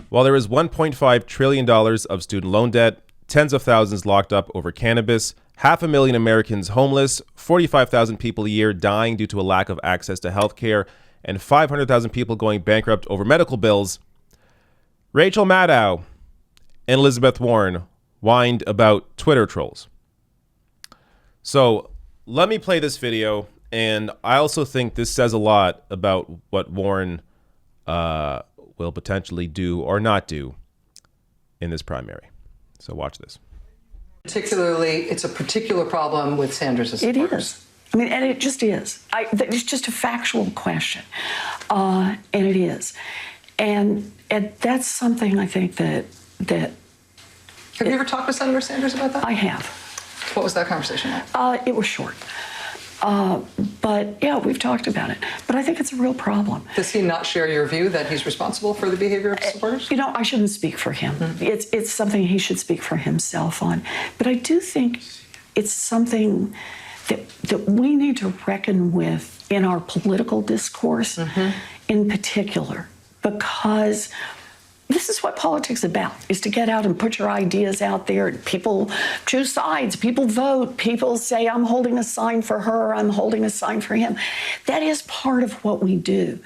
While there is $1.5 trillion of student loan debt, tens of thousands locked up over cannabis, 500,000 Americans homeless, 45,000 people a year dying due to a lack of access to health care, and 500,000 people going bankrupt over medical bills, Rachel Maddow and Elizabeth Warren whined about Twitter trolls. So let me play this video, and I also think this says a lot about what Warren will potentially do or not do in this primary. So watch this. Particularly, it's a particular problem with Sanders' supporters. It is. I mean, and it just is. It's just a factual question, and it is. And that's something I think that Have you ever talked with Senator Sanders about that? I have. What was that conversation like? It was short. But yeah, we've talked about it. But I think it's a real problem. Does he not share your view that he's responsible for the behavior of supporters? You know, I shouldn't speak for him. It's something he should speak for himself on. But I do think it's something that we need to reckon with in our political discourse in particular, because this is what politics is about, is to get out and put your ideas out there. People choose sides, people vote, people say, I'm holding a sign for her, I'm holding a sign for him. That is part of what we do.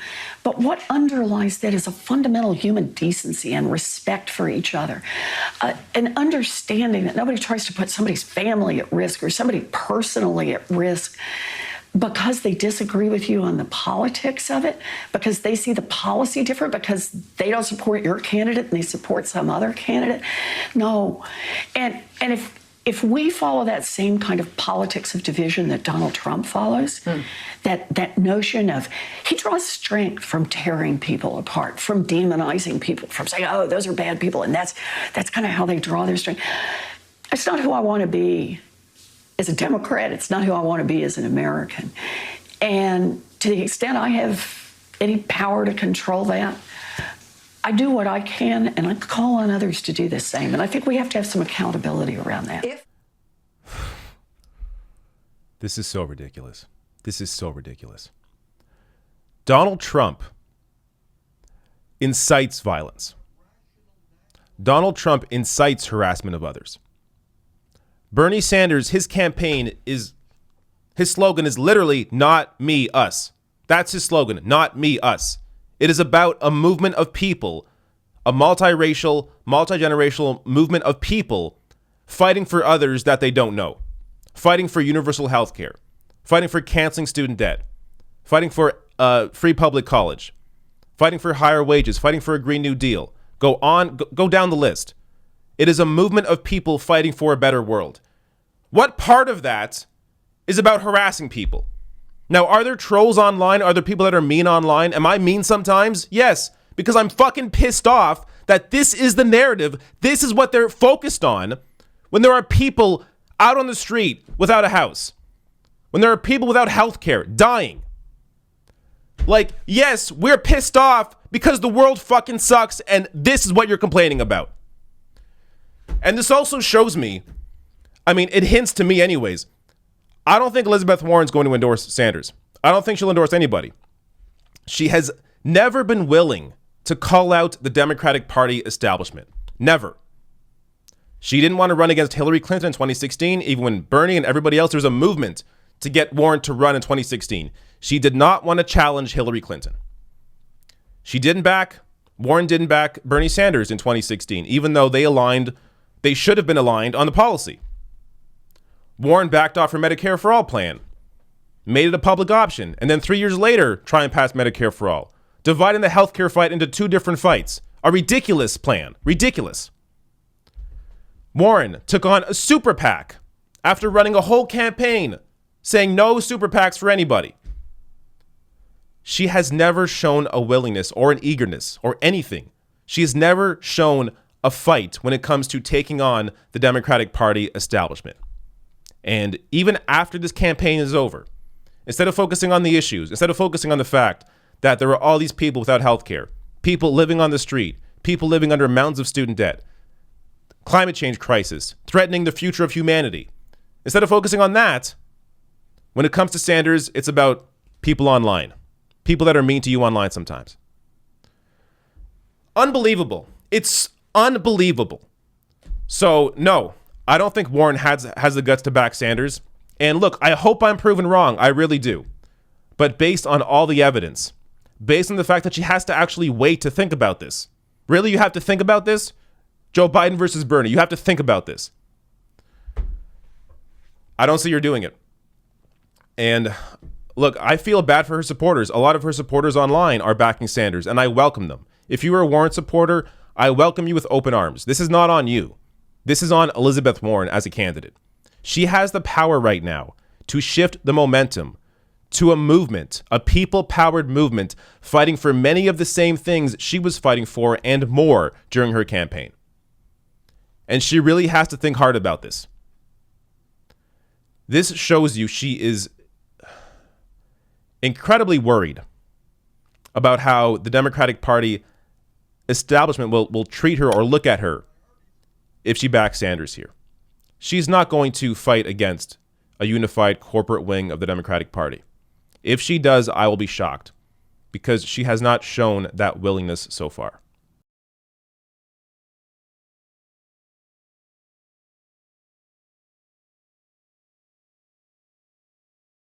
But what underlies that is a fundamental human decency and respect for each other. An understanding that nobody tries to put somebody's family at risk or somebody personally at risk because they disagree with you on the politics of it, because they see the policy different, because they don't support your candidate and they support some other candidate. No. And if we follow that same kind of politics of division that Donald Trump follows, that notion of, he draws strength from tearing people apart, from demonizing people, from saying, oh, those are bad people, and that's kind of how they draw their strength. It's not who I want to be as a Democrat. It's not who I want to be as an American. And to the extent I have any power to control that, I do what I can, and I call on others to do the same. And I think we have to have some accountability around that. This is so ridiculous. This is so ridiculous. Donald Trump incites violence. Donald Trump incites harassment of others. Bernie Sanders, his slogan is literally not me, us. That's his slogan, not me, us. It is about a movement of people, a multiracial, multi-generational movement of people fighting for others that they don't know, fighting for universal health care, fighting for canceling student debt, fighting for free public college, fighting for higher wages, fighting for a Green New Deal. Go down the list. It is a movement of people fighting for a better world. What part of that is about harassing people? Now, are there trolls online? Are there people that are mean online? Am I mean sometimes? Yes, because I'm fucking pissed off that this is the narrative. This is what they're focused on when there are people out on the street without a house, when there are people without health care dying. Like, yes, we're pissed off because the world fucking sucks, and this is what you're complaining about. And this also shows me, I mean, it hints to me anyways, I don't think Elizabeth Warren's going to endorse Sanders. I don't think she'll endorse anybody. She has never been willing to call out the Democratic Party establishment. Never. She didn't want to run against Hillary Clinton in 2016, even when Bernie and everybody else, there was a movement to get Warren to run in 2016. She did not want to challenge Hillary Clinton. Warren didn't back Bernie Sanders in 2016, even though they should have been aligned on the policy. Warren backed off her Medicare for All plan, made it a public option, and then 3 years later, try and pass Medicare for All, dividing the healthcare fight into two different fights. A ridiculous plan. Ridiculous. Warren took on a super PAC after running a whole campaign saying no super PACs for anybody. She has never shown a willingness or an eagerness or anything. She has never shown a fight when it comes to taking on the Democratic Party establishment. And even after this campaign is over, instead of focusing on the issues, instead of focusing on the fact that there are all these people without health care, people living on the street, people living under mountains of student debt, climate change crisis, threatening the future of humanity, instead of focusing on that, when it comes to Sanders, it's about people online, people that are mean to you online sometimes. Unbelievable. It's unbelievable. So, no, I don't think Warren has the guts to back Sanders. And look, I hope I'm proven wrong. I really do. But based on all the evidence, based on the fact that she has to actually wait to think about this. Really, you have to think about this? Joe Biden versus Bernie, you have to think about this. I don't see her doing it. And look, I feel bad for her supporters. A lot of her supporters online are backing Sanders, and I welcome them. If you are a Warren supporter, I welcome you with open arms. This is not on you. This is on Elizabeth Warren as a candidate. She has the power right now to shift the momentum to a movement, a people-powered movement, fighting for many of the same things she was fighting for and more during her campaign. And she really has to think hard about this. This shows you she is incredibly worried about how the Democratic Party establishment will treat her or look at her if she backs Sanders here. She's not going to fight against a unified corporate wing of the Democratic Party. If she does, I will be shocked because she has not shown that willingness so far.